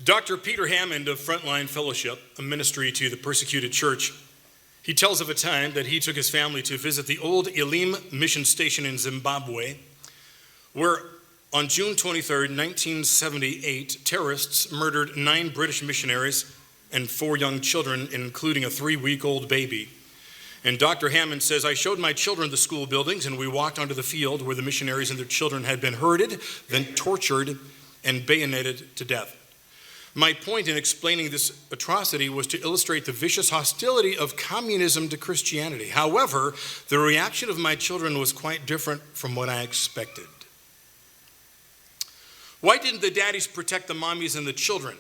Dr. Peter Hammond of Frontline Fellowship, a ministry to the persecuted church, he tells of a time that he took his family to visit the old Elim mission station in Zimbabwe, where on June 23, 1978, terrorists murdered 9 British missionaries and 4 young children, including a 3-week-old baby. And Dr. Hammond says, I showed my children the school buildings, and we walked onto the field where the missionaries and their children had been herded, then tortured, and bayoneted to death. My point in explaining this atrocity was to illustrate the vicious hostility of communism to Christianity. However, the reaction of my children was quite different from what I expected. Why didn't the daddies protect the mommies and the children?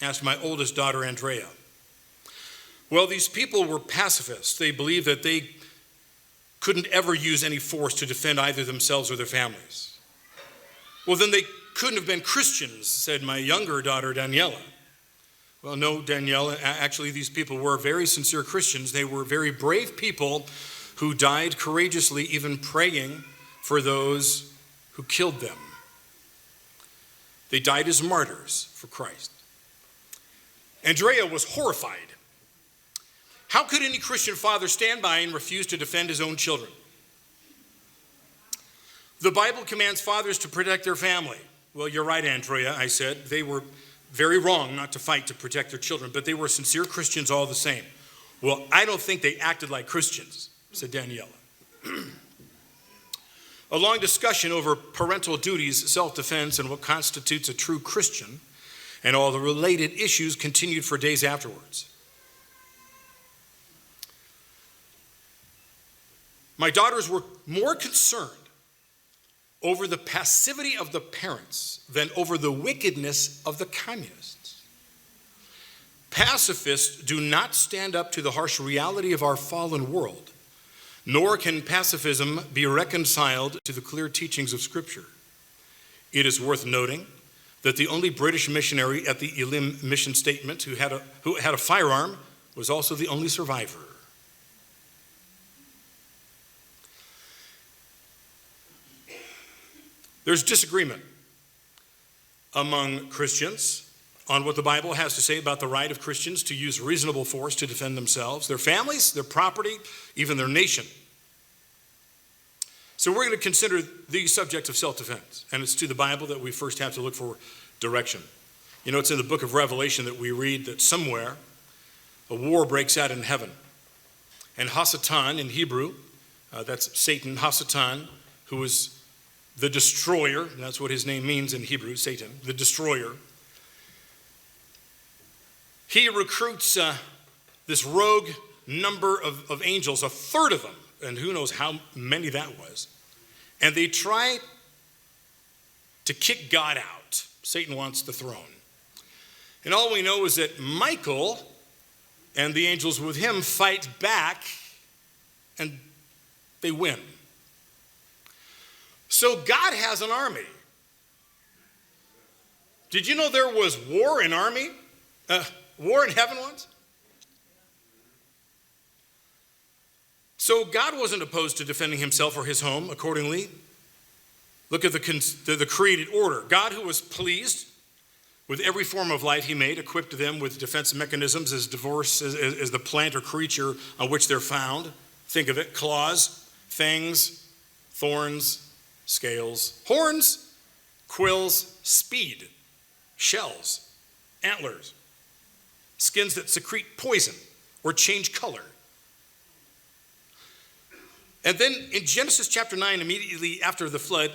Asked my oldest daughter, Andrea. Well, these people were pacifists. They believed that they couldn't ever use any force to defend either themselves or their families. Well, then they couldn't have been Christians, said my younger daughter, Daniela. Well, no, Daniela, actually these people were very sincere Christians. They were very brave people who died courageously, even praying for those who killed them. They died as martyrs for Christ. Andrea was horrified. How could any Christian father stand by and refuse to defend his own children? The Bible commands fathers to protect their family. Well, you're right, Andrea, I said. They were very wrong not to fight to protect their children, but they were sincere Christians all the same. Well, I don't think they acted like Christians, said Daniela. A long discussion over parental duties, self-defense, and what constitutes a true Christian, and all the related issues continued for days afterwards. My daughters were more concerned over the passivity of the parents than over the wickedness of the communists. Pacifists do not stand up to the harsh reality of our fallen world, nor can pacifism be reconciled to the clear teachings of Scripture. It is worth noting that the only British missionary at the Elim mission statement who had a firearm was also the only survivor. There's disagreement among Christians on what the Bible has to say about the right of Christians to use reasonable force to defend themselves, their families, their property, even their nation. So we're going to consider the subject of self-defense, and it's to the Bible that we first have to look for direction. You know, it's in the book of Revelation that we read that somewhere a war breaks out in heaven. And Hasatan in Hebrew, that's Satan, Hasatan, who is the destroyer, and that's what his name means in Hebrew, Satan, the destroyer. He recruits this rogue number of angels, a third of them, and who knows how many that was. And they try to kick God out. Satan wants the throne. And all we know is that Michael and the angels with him fight back, and they win. So God has an army. Did you know there was war in heaven once? So God wasn't opposed to defending himself or his home accordingly. Look at the created order. God, who was pleased with every form of life he made, equipped them with defense mechanisms as diverse as the plant or creature on which they're found. Think of it: claws, fangs, thorns, scales, horns, quills, speed, shells, antlers, skins that secrete poison or change color. And then in Genesis chapter 9, immediately after the flood,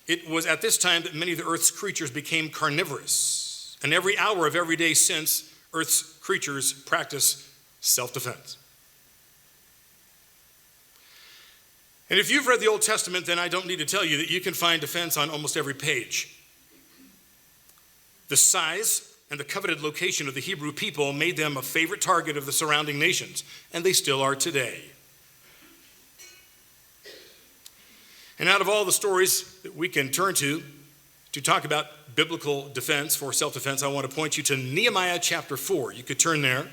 it was at this time that many of the earth's creatures became carnivorous. And every hour of every day since, earth's creatures practice self-defense. And if you've read the Old Testament, then I don't need to tell you that you can find defense on almost every page. The size and the coveted location of the Hebrew people made them a favorite target of the surrounding nations, and they still are today. And out of all the stories that we can turn to talk about biblical defense for self-defense, I want to point you to Nehemiah chapter 4. You could turn there.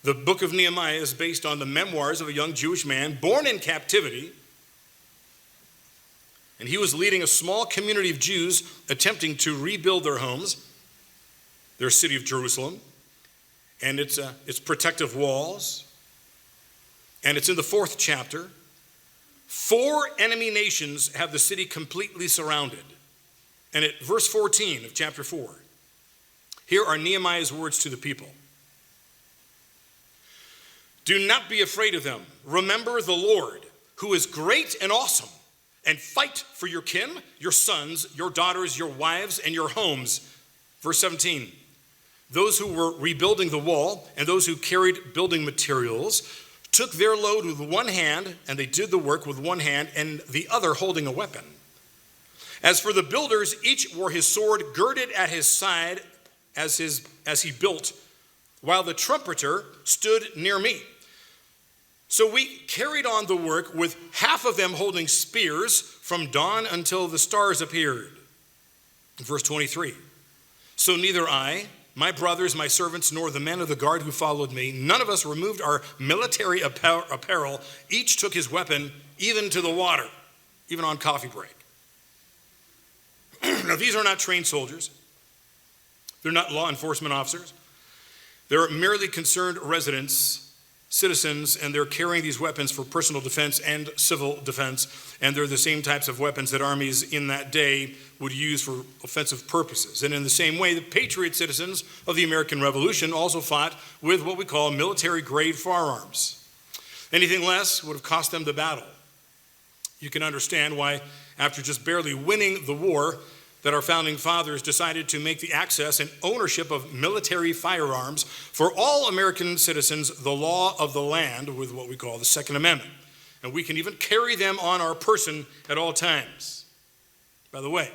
The book of Nehemiah is based on the memoirs of a young Jewish man born in captivity. And he was leading a small community of Jews attempting to rebuild their homes. their city of Jerusalem, and its protective walls. And it's in the 4th chapter. 4 enemy nations have the city completely surrounded. And at verse 14 of chapter 4, here are Nehemiah's words to the people. Do not be afraid of them. Remember the Lord, who is great and awesome, and fight for your kin, your sons, your daughters, your wives, and your homes. Verse 17, those who were rebuilding the wall and those who carried building materials took their load with one hand, and they did the work with one hand and the other holding a weapon. As for the builders, each wore his sword girded at his side as he built, while the trumpeter stood near me. So we carried on the work with half of them holding spears from dawn until the stars appeared. Verse 23, so neither I, my brothers, my servants, nor the men of the guard who followed me, none of us removed our military apparel. Each took his weapon, even to the water, even on coffee break. Now, these are not trained soldiers. They're not law enforcement officers. They're merely concerned residents, citizens, and they're carrying these weapons for personal defense and civil defense, and they're the same types of weapons that armies in that day would use for offensive purposes. And in the same way, the patriot citizens of the American Revolution also fought with what we call military-grade firearms. Anything less would have cost them the battle. You can understand why, after just barely winning the war, that our founding fathers decided to make the access and ownership of military firearms for all American citizens the law of the land with what we call the Second Amendment. And we can even carry them on our person at all times. By the way,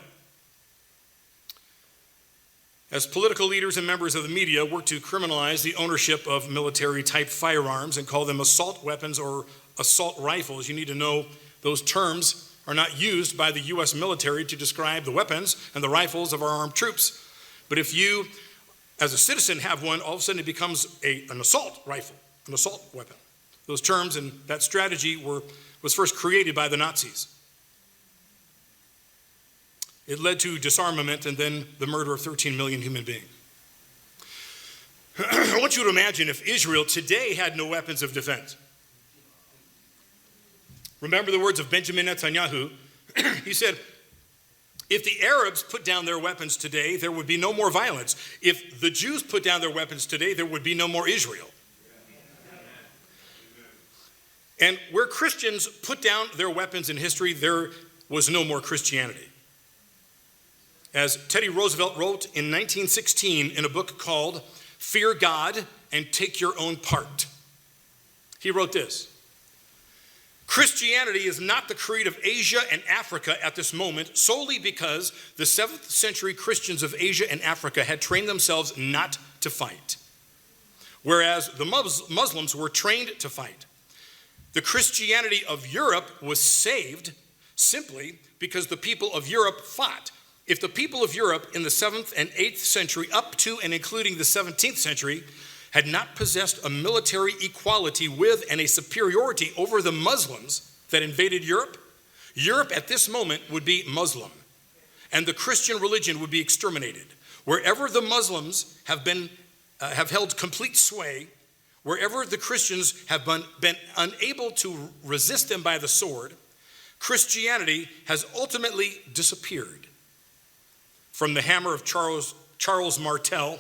as political leaders and members of the media work to criminalize the ownership of military-type firearms and call them assault weapons or assault rifles, you need to know those terms are not used by the U.S. military to describe the weapons and the rifles of our armed troops. But if you, as a citizen, have one, all of a sudden it becomes an assault rifle, an assault weapon. Those terms and that strategy was first created by the Nazis. It led to disarmament and then the murder of 13 million human beings. I want you to imagine if Israel today had no weapons of defense. Remember the words of Benjamin Netanyahu. He said, if the Arabs put down their weapons today, there would be no more violence. If the Jews put down their weapons today, there would be no more Israel. And where Christians put down their weapons in history, there was no more Christianity. As Teddy Roosevelt wrote in 1916 in a book called Fear God and Take Your Own Part, he wrote this: Christianity is not the creed of Asia and Africa at this moment solely because the 7th century Christians of Asia and Africa had trained themselves not to fight, whereas the Muslims were trained to fight. The Christianity of Europe was saved simply because the people of Europe fought. If the people of Europe in the 7th and 8th century, up to and including the 17th century, had not possessed a military equality with and a superiority over the Muslims that invaded Europe, Europe at this moment would be Muslim, and the Christian religion would be exterminated. Wherever the Muslims have held complete sway, wherever the Christians have been unable to resist them by the sword, Christianity has ultimately disappeared. From the hammer of Charles Martel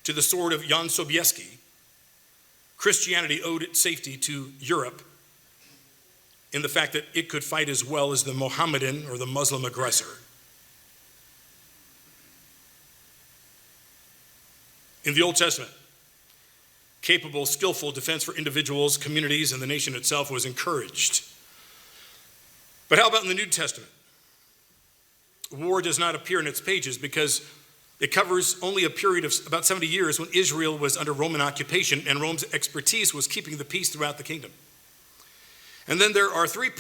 to the sword of Jan Sobieski, Christianity owed its safety to Europe in the fact that it could fight as well as the Mohammedan or the Muslim aggressor. In the Old Testament, capable, skillful defense for individuals, communities, and the nation itself was encouraged. But how about in the New Testament? War does not appear in its pages because it covers only a period of about 70 years when Israel was under Roman occupation and Rome's expertise was keeping the peace throughout the kingdom. And then there are three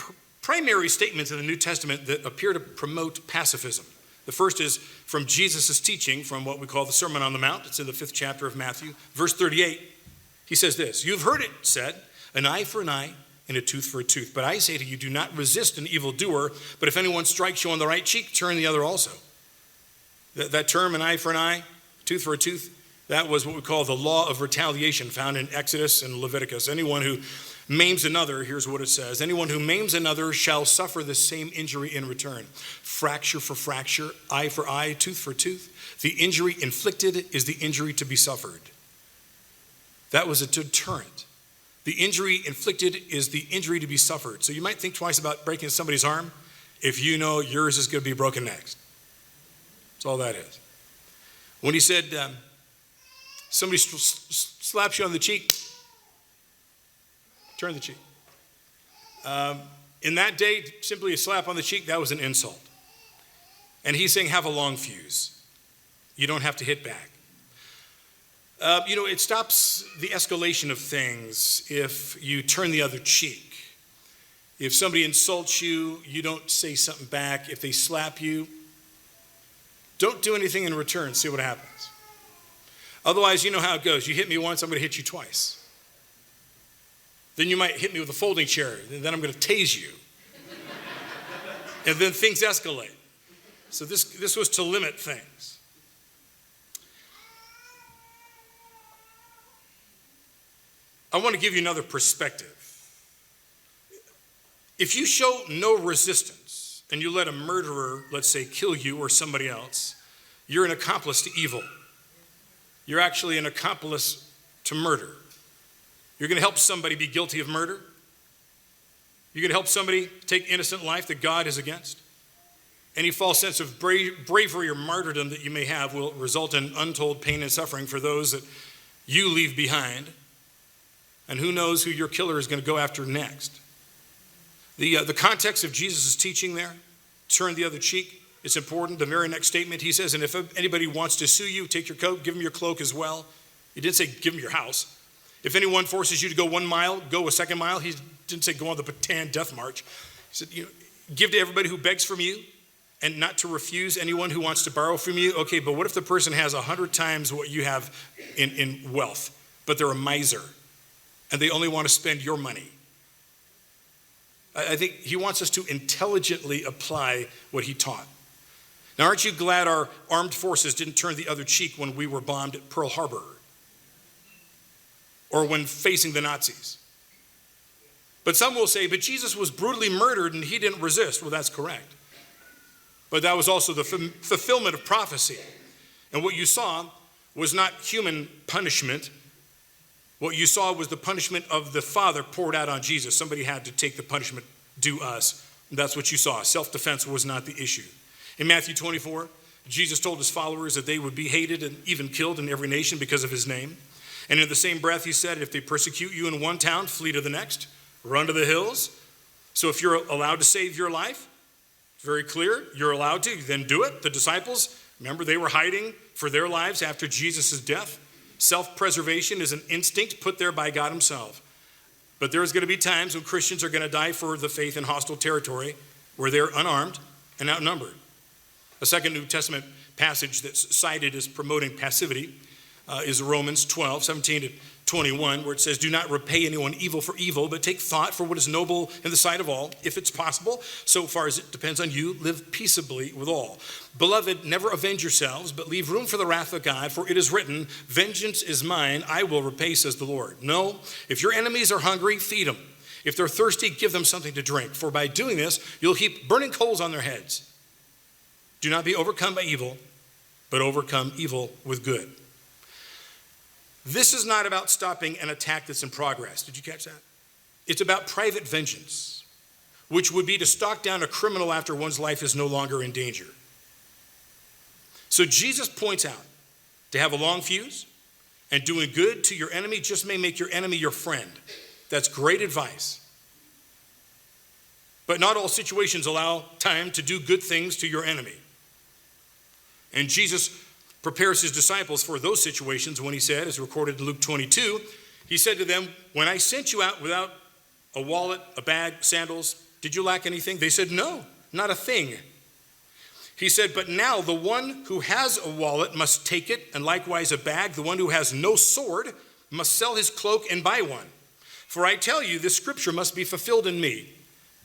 primary statements in the New Testament that appear to promote pacifism. The first is from Jesus' teaching from what we call the Sermon on the Mount. It's in the 5th chapter of Matthew. Verse 38, he says this: "You've heard it said, an eye for an eye and a tooth for a tooth. But I say to you, do not resist an evildoer, but if anyone strikes you on the right cheek, turn the other also." That term, an eye for an eye, Tooth for a tooth, that was what we call the law of retaliation found in Exodus and Leviticus. Anyone who maims another, here's what it says. Anyone who maims another shall suffer the same injury in return. Fracture for fracture, eye for eye, tooth for tooth. The injury inflicted is the injury to be suffered. That was a deterrent. The injury inflicted is the injury to be suffered. So you might think twice about breaking somebody's arm if you know yours is going to be broken next. That's all that is. When he said, somebody slaps you on the cheek, turn the cheek. In that day, simply a slap on the cheek, that was an insult. And he's saying, have a long fuse. You don't have to hit back. It stops the escalation of things if you turn the other cheek. If somebody insults you, you don't say something back. If they slap you, don't do anything in return. See what happens. Otherwise, you know how it goes. You hit me once, I'm going to hit you twice. Then you might hit me with a folding chair, and then I'm going to tase you. And then things escalate. So this was to limit things. I want to give you another perspective. If you show no resistance and you let a murderer, let's say, kill you or somebody else, you're an accomplice to evil. You're actually an accomplice to murder. You're going to help somebody be guilty of murder. You're going to help somebody take innocent life that God is against. Any false sense of bravery or martyrdom that you may have will result in untold pain and suffering for those that you leave behind. And who knows who your killer is going to go after next. The context of Jesus' teaching there, turn the other cheek, it's important. The very next statement, he says, and if anybody wants to sue you, take your coat, give them your cloak as well. He didn't say give them your house. If anyone forces you to go 1 mile, go a second mile. He didn't say go on the Bataan death march. He said, give to everybody who begs from you and not to refuse anyone who wants to borrow from you. Okay, but what if the person has 100 times what you have in wealth, but they're a miser and they only want to spend your money? I think he wants us to intelligently apply what he taught. Now, aren't you glad our armed forces didn't turn the other cheek when we were bombed at Pearl Harbor or when facing the Nazis? But some will say, but Jesus was brutally murdered and he didn't resist. Well, that's correct. But that was also the fulfillment of prophecy. And what you saw was not human punishment. What you saw was the punishment of the Father poured out on Jesus. Somebody had to take the punishment due us. And that's what you saw. Self-defense was not the issue. In Matthew 24, Jesus told his followers that they would be hated and even killed in every nation because of his name. And in the same breath, he said, if they persecute you in one town, flee to the next, run to the hills. So if you're allowed to save your life, it's very clear, you're allowed to, then do it. The disciples, remember, they were hiding for their lives after Jesus' death. Self-preservation is an instinct put there by God himself. But there's going to be times when Christians are going to die for the faith in hostile territory where they're unarmed and outnumbered. A second New Testament passage that's cited as promoting passivity is Romans 12, 17 to 21, where it says, do not repay anyone evil for evil, but take thought for what is noble in the sight of all. If it's possible, so far as it depends on you, live peaceably with all. Beloved, never avenge yourselves, but leave room for the wrath of God, for it is written, vengeance is mine, I will repay, says the Lord. No, if your enemies are hungry, feed them. If they're thirsty, give them something to drink, for by doing this, you'll heap burning coals on their heads. Do not be overcome by evil, but overcome evil with good. This is not about stopping an attack that's in progress. Did you catch that? It's about private vengeance, which would be to stalk down a criminal after one's life is no longer in danger. So Jesus points out to have a long fuse and doing good to your enemy just may make your enemy your friend. That's great advice. But not all situations allow time to do good things to your enemy. And Jesus prepares his disciples for those situations when he said, as recorded in Luke 22, he said to them, when I sent you out without a wallet, a bag, sandals, did you lack anything? They said, no, not a thing. He said, but now the one who has a wallet must take it, and likewise a bag. The one who has no sword must sell his cloak and buy one. For I tell you, this scripture must be fulfilled in me.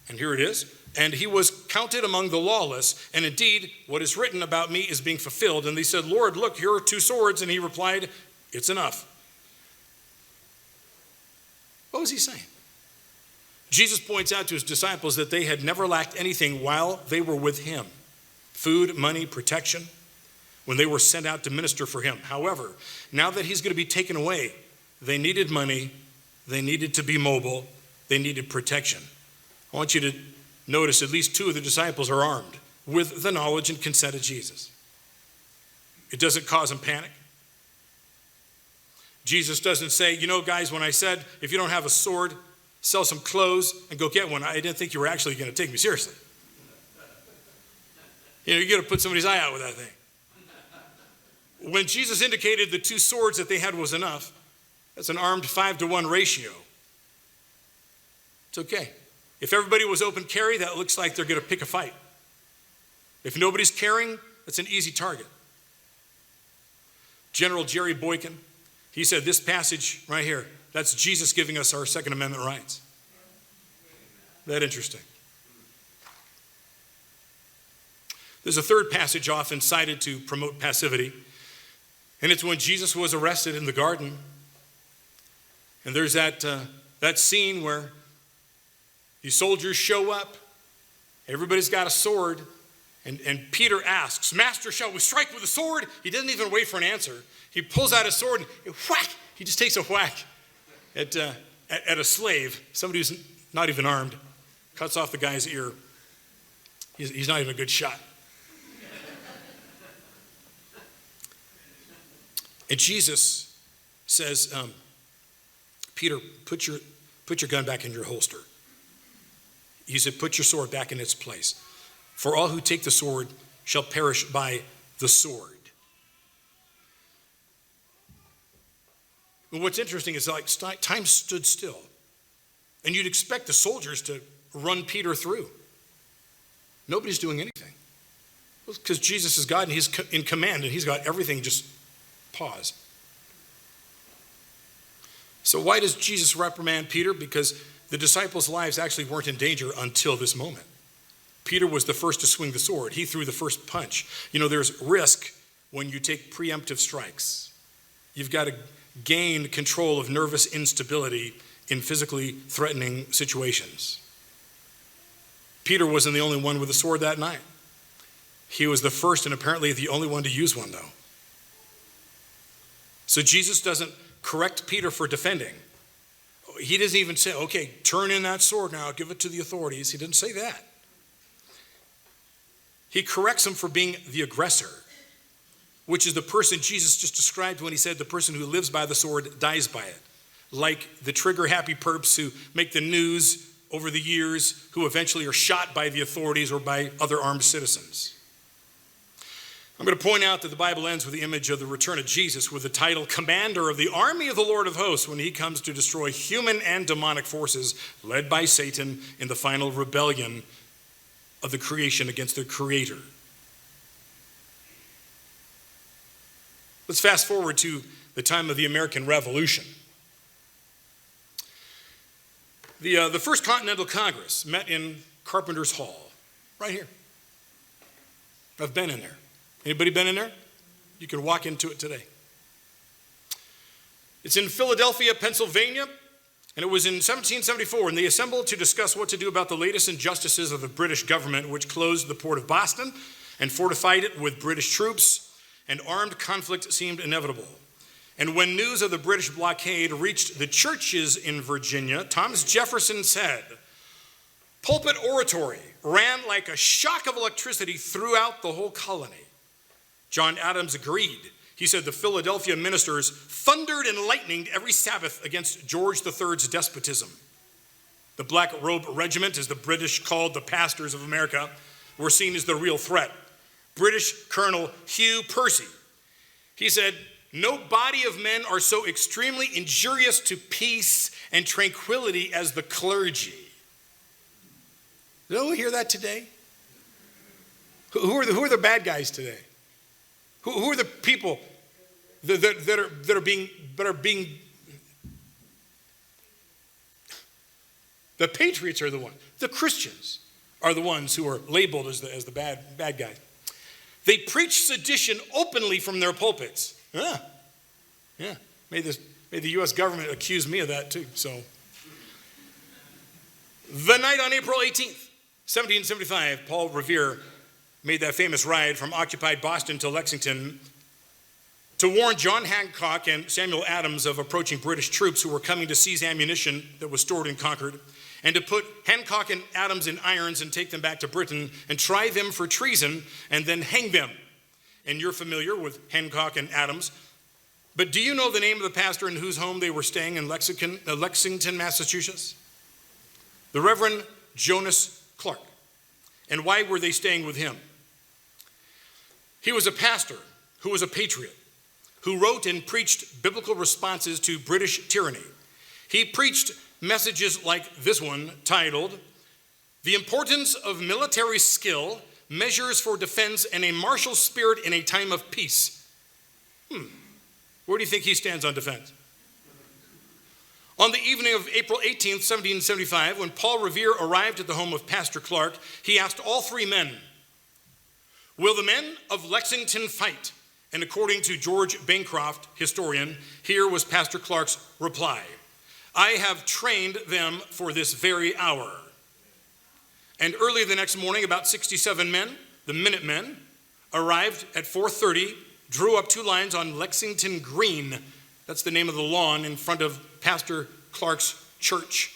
And here it is. And he was counted among the lawless. And indeed, what is written about me is being fulfilled. And they said, Lord, look, here are 2 swords. And he replied, it's enough. What was he saying? Jesus points out to his disciples that they had never lacked anything while they were with him. Food, money, protection, when they were sent out to minister for him. However, now that he's going to be taken away, they needed money, they needed to be mobile, they needed protection. I want you to notice at least 2 of the disciples are armed with the knowledge and consent of Jesus. It doesn't cause them panic. Jesus doesn't say, you know, guys, when I said, if you don't have a sword, sell some clothes and go get one, I didn't think you were actually going to take me seriously. You know, you're going to put somebody's eye out with that thing. When Jesus indicated the 2 swords that they had was enough, that's an armed 5-to-1 ratio. It's okay. If everybody was open carry, that looks like they're going to pick a fight. If nobody's carrying, that's an easy target. General Jerry Boykin, he said this passage right here, that's Jesus giving us our Second Amendment rights. That interesting. There's a third passage often cited to promote passivity, and it's when Jesus was arrested in the garden. And there's that scene where these soldiers show up, everybody's got a sword, and Peter asks, Master, shall we strike with a sword? He doesn't even wait for an answer. He pulls out his sword and whack! He just takes a whack at a slave, somebody who's not even armed, cuts off the guy's ear. He's not even a good shot. And Jesus says, Peter, put your gun back in your holster. He said, put your sword back in its place. For all who take the sword shall perish by the sword. And what's interesting is like time stood still. And you'd expect the soldiers to run Peter through. Nobody's doing anything. Because Jesus is God and he's in command and he's got everything just pause. So why does Jesus reprimand Peter? Because the disciples' lives actually weren't in danger until this moment. Peter was the first to swing the sword. He threw the first punch. You know, there's risk when you take preemptive strikes. You've got to gain control of nervous instability in physically threatening situations. Peter wasn't the only one with a sword that night. He was the first and apparently the only one to use one, though. So Jesus doesn't correct Peter for defending. He doesn't even say, okay, turn in that sword now, give it to the authorities. He didn't say that. He corrects him for being the aggressor, which is the person Jesus just described when he said the person who lives by the sword dies by it. Like the trigger-happy perps who make the news over the years, who eventually are shot by the authorities or by other armed citizens. I'm going to point out that the Bible ends with the image of the return of Jesus with the title Commander of the Army of the Lord of Hosts when he comes to destroy human and demonic forces led by Satan in the final rebellion of the creation against their creator. Let's fast forward to the time of the American Revolution. The First Continental Congress met in Carpenter's Hall, right here. I've been in there. Anybody been in there? You can walk into it today. It's in Philadelphia, Pennsylvania, and it was in 1774, and they assembled to discuss what to do about the latest injustices of the British government, which closed the port of Boston and fortified it with British troops, and armed conflict seemed inevitable. And when news of the British blockade reached the churches in Virginia, Thomas Jefferson said, pulpit oratory ran like a shock of electricity throughout the whole colony. John Adams agreed. He said the Philadelphia ministers thundered and lightninged every Sabbath against George III's despotism. The Black Robe Regiment, as the British called the pastors of America, were seen as the real threat. British Colonel Hugh Percy, he said, no body of men are so extremely injurious to peace and tranquility as the clergy. Don't we hear that today? Who are the bad guys today? Who are the people that are being the patriots are the ones, the Christians are the ones who are labeled as the bad guys. They preach sedition openly from their pulpits. Yeah. May the U.S. government accuse me of that too. So, the night on April 18th, 1775, Paul Revere made that famous ride from occupied Boston to Lexington to warn John Hancock and Samuel Adams of approaching British troops who were coming to seize ammunition that was stored in Concord, and to put Hancock and Adams in irons and take them back to Britain and try them for treason and then hang them. And you're familiar with Hancock and Adams. But do you know the name of the pastor in whose home they were staying in Lexington, Massachusetts? The Reverend Jonas Clark. And why were they staying with him? He was a pastor who was a patriot, who wrote and preached biblical responses to British tyranny. He preached messages like this one, titled, "The Importance of Military Skill, Measures for Defense, and a Martial Spirit in a Time of Peace." Where do you think he stands on defense? On the evening of April 18th, 1775, when Paul Revere arrived at the home of Pastor Clark, he asked all three men, "Will the men of Lexington fight?" And according to George Bancroft, historian, here was Pastor Clark's reply: "I have trained them for this very hour." And early the next morning, about 67 men, the Minutemen, arrived at 4:30, drew up two lines on Lexington Green. That's the name of the lawn in front of Pastor Clark's church.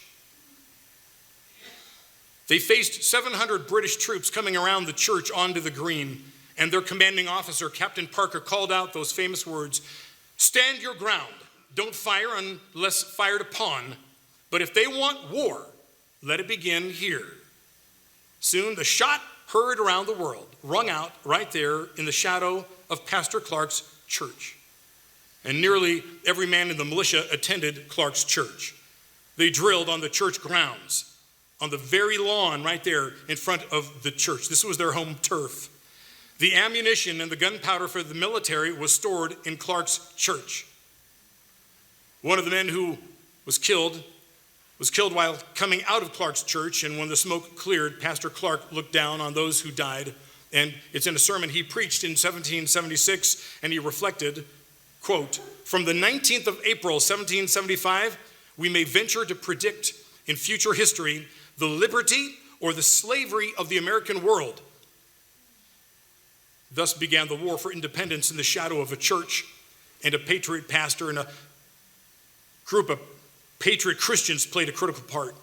They faced 700 British troops coming around the church onto the green, and their commanding officer, Captain Parker, called out those famous words, "Stand your ground. Don't fire unless fired upon. But if they want war, let it begin here." Soon the shot heard around the world rung out right there in the shadow of Pastor Clark's church. And nearly every man in the militia attended Clark's church. They drilled on the church grounds, on the very lawn right there in front of the church. This was their home turf. The ammunition and the gunpowder for the military was stored in Clark's church. One of the men who was killed while coming out of Clark's church, and when the smoke cleared, Pastor Clark looked down on those who died, and it's in a sermon he preached in 1776, and he reflected, quote, "From the 19th of April, 1775, we may venture to predict in future history the liberty or the slavery of the American world." Thus began the war for independence in the shadow of a church and a patriot pastor, and a group of patriot Christians played a critical part.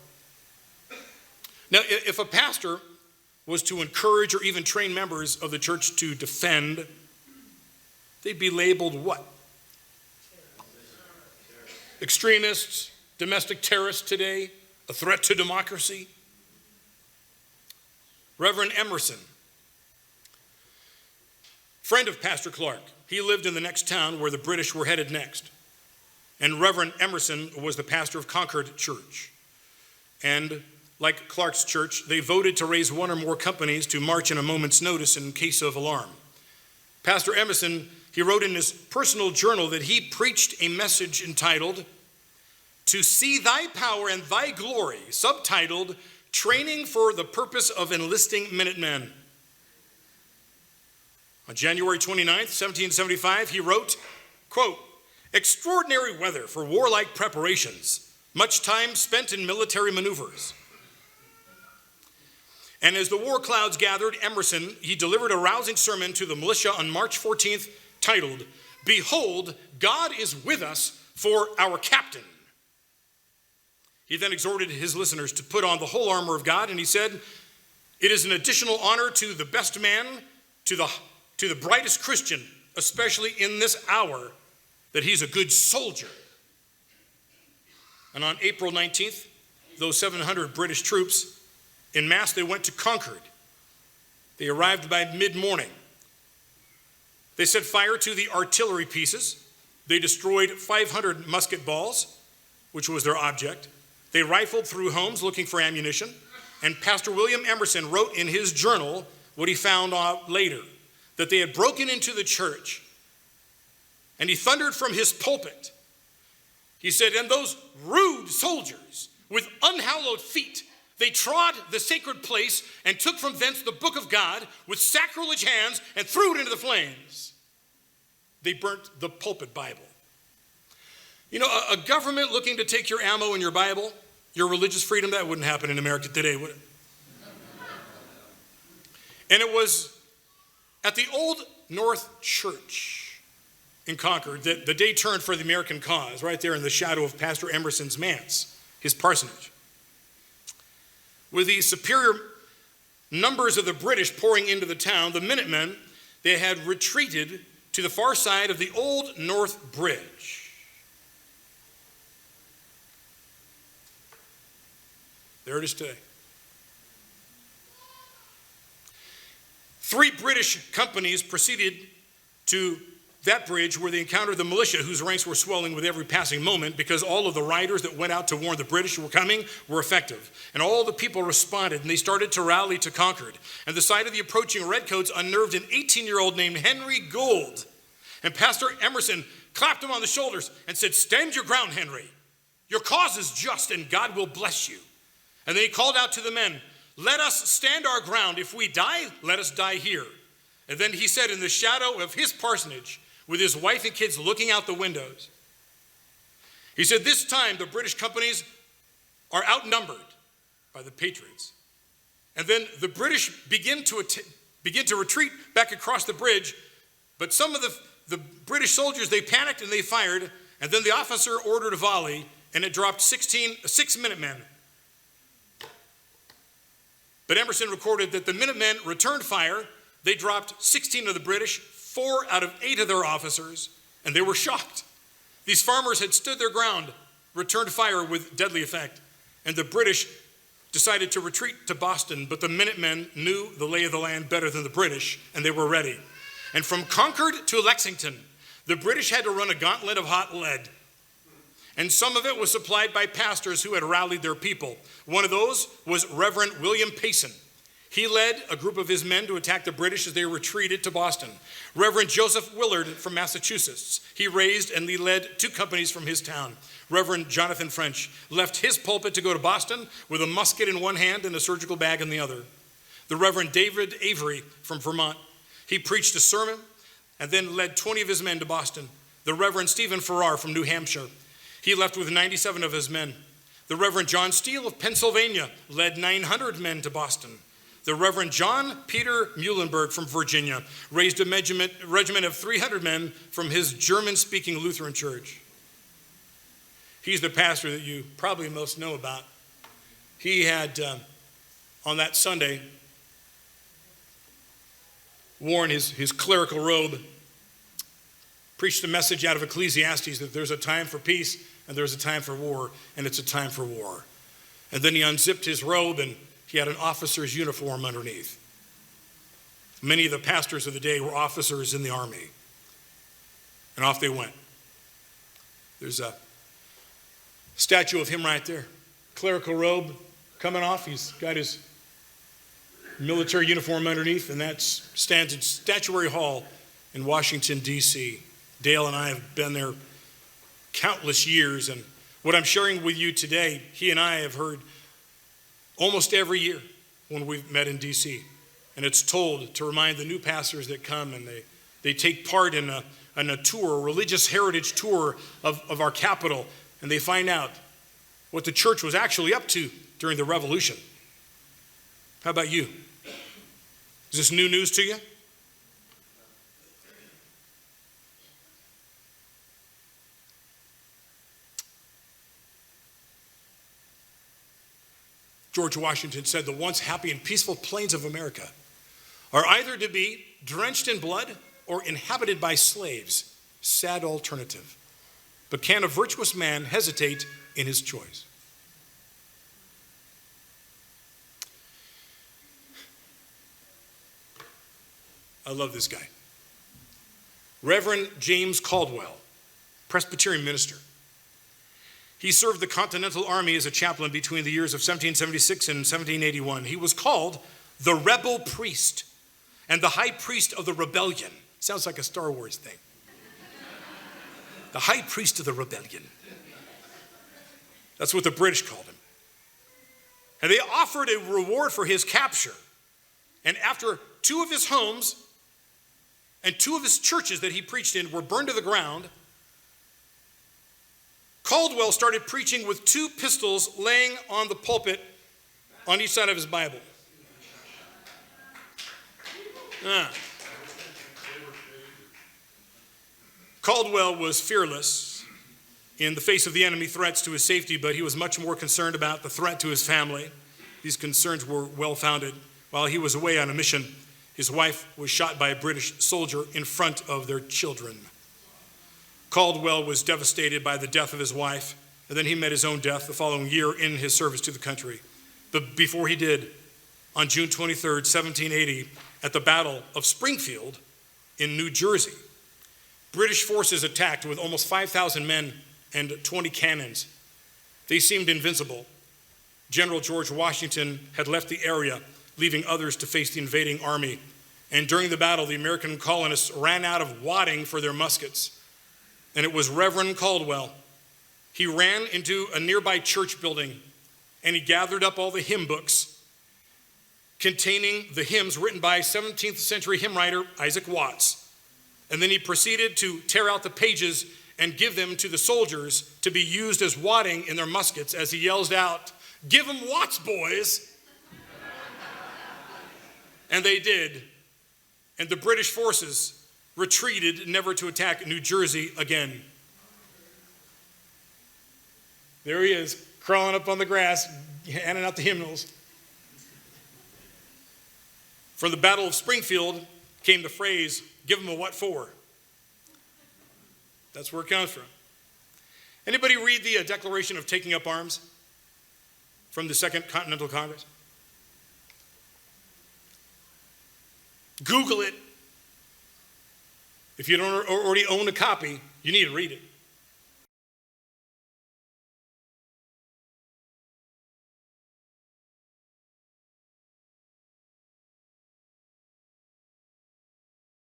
Now, if a pastor was to encourage or even train members of the church to defend, they'd be labeled what? Extremists, domestic terrorists today, a threat to democracy. Reverend Emerson, friend of Pastor Clark, he lived in the next town where the British were headed next. And Reverend Emerson was the pastor of Concord Church. And like Clark's church, they voted to raise one or more companies to march in a moment's notice in case of alarm. Pastor Emerson, he wrote in his personal journal that he preached a message entitled, "To See Thy Power and Thy Glory," subtitled, "Training for the Purpose of Enlisting Minutemen." On January 29th, 1775, he wrote, quote, "Extraordinary weather for warlike preparations, much time spent in military maneuvers." And as the war clouds gathered, Emerson, he delivered a rousing sermon to the militia on March 14th, titled, "Behold, God is with us for our captain." He then exhorted his listeners to put on the whole armor of God, and he said, "It is an additional honor to the best man, to the brightest Christian, especially in this hour, that he's a good soldier." And on April 19th, those 700 British troops, en masse, they went to Concord. They arrived by mid-morning. They set fire to the artillery pieces. They destroyed 500 musket balls, which was their object. They rifled through homes looking for ammunition. And Pastor William Emerson wrote in his journal what he found out later, that they had broken into the church. And he thundered from his pulpit. He said, "And those rude soldiers with unhallowed feet They trod the sacred place and took from thence the book of God with sacrilege hands and threw it into the flames. They burnt the pulpit Bible. You know, a government looking to take your ammo and your Bible, your religious freedom, that wouldn't happen in America today, would it? And it was at the Old North Church in Concord that the day turned for the American cause, right there in the shadow of Pastor Emerson's manse, his parsonage. With the superior numbers of the British pouring into the town, the Minutemen, they had retreated to the far side of the Old North Bridge. There it is today. 3 British companies proceeded to that bridge where they encountered the militia whose ranks were swelling with every passing moment because all of the riders that went out to warn the British were coming were effective. And all the people responded and they started to rally to Concord. And the sight of the approaching redcoats unnerved an 18-year-old named Henry Gould. And Pastor Emerson clapped him on the shoulders and said, "Stand your ground, Henry. Your cause is just and God will bless you." And then he called out to the men, "Let us stand our ground. If we die, let us die here." And then he said in the shadow of his parsonage, with his wife and kids looking out the windows, he said, "This time the British companies are outnumbered by the patriots." And then the British begin to retreat back across the bridge, but some of the British soldiers, they panicked and they fired, and then the officer ordered a volley, and it dropped 6 Minutemen. But Emerson recorded that the Minutemen returned fire. They dropped 16 of the British, 4 out of 8 of their officers, and they were shocked. These farmers had stood their ground, returned fire with deadly effect, and the British decided to retreat to Boston, but the Minutemen knew the lay of the land better than the British, and they were ready. And from Concord to Lexington, the British had to run a gauntlet of hot lead. And some of it was supplied by pastors who had rallied their people. One of those was Reverend William Payson. He led a group of his men to attack the British as they retreated to Boston. Reverend Joseph Willard from Massachusetts, he raised and he led 2 companies from his town. Reverend Jonathan French left his pulpit to go to Boston with a musket in one hand and a surgical bag in the other. The Reverend David Avery from Vermont, he preached a sermon and then led 20 of his men to Boston. The Reverend Stephen Farrar from New Hampshire, he left with 97 of his men. The Reverend John Steele of Pennsylvania led 900 men to Boston. The Reverend John Peter Muhlenberg from Virginia raised a regiment of 300 men from his German-speaking Lutheran church. He's the pastor that you probably most know about. He had, on that Sunday, worn his clerical robe, preached a message out of Ecclesiastes that there's a time for peace and there's a time for war, and it's a time for war. And then he unzipped his robe and he had an officer's uniform underneath. Many of the pastors of the day were officers in the army. And off they went. There's a statue of him right there. Clerical robe coming off. He's got his military uniform underneath, and that stands in Statuary Hall in Washington, D.C. Dale and I have been there countless years, and what I'm sharing with you today, he and I have heard almost every year when we've met in D.C., and it's told to remind the new pastors that come, and they take part in a tour, a religious heritage tour of our capital, and they find out what the church was actually up to during the Revolution. How about you? Is this new news to you? George Washington said, "The once happy and peaceful plains of America are either to be drenched in blood or inhabited by slaves. Sad alternative. But can a virtuous man hesitate in his choice?" I love this guy. Reverend James Caldwell, Presbyterian minister. He served the Continental Army as a chaplain between the years of 1776 and 1781. He was called the rebel priest and the high priest of the rebellion. Sounds like a Star Wars thing. The high priest of the rebellion. That's what the British called him. And they offered a reward for his capture. And after 2 of his homes and 2 of his churches that he preached in were burned to the ground, Caldwell started preaching with 2 pistols laying on the pulpit on each side of his Bible. Caldwell was fearless in the face of the enemy threats to his safety, but he was much more concerned about the threat to his family. These concerns were well-founded. While he was away on a mission, his wife was shot by a British soldier in front of their children. Caldwell was devastated by the death of his wife, and then he met his own death the following year in his service to the country. But before he did, on June 23rd, 1780, at the Battle of Springfield in New Jersey, British forces attacked with almost 5,000 men and 20 cannons. They seemed invincible. General George Washington had left the area, leaving others to face the invading army. And during the battle, the American colonists ran out of wadding for their muskets. And it was Reverend Caldwell. He ran into a nearby church building, and he gathered up all the hymn books containing the hymns written by 17th century hymn writer Isaac Watts. And then he proceeded to tear out the pages and give them to the soldiers to be used as wadding in their muskets as he yells out, "Give them Watts, boys!" And they did. And the British forces retreated, never to attack New Jersey again. There he is, crawling up on the grass, handing out the hymnals. From the Battle of Springfield came the phrase, "Give them a what for?" That's where it comes from. Anybody read the Declaration of Taking Up Arms from the Second Continental Congress? Google it. If you don't already own a copy, you need to read it.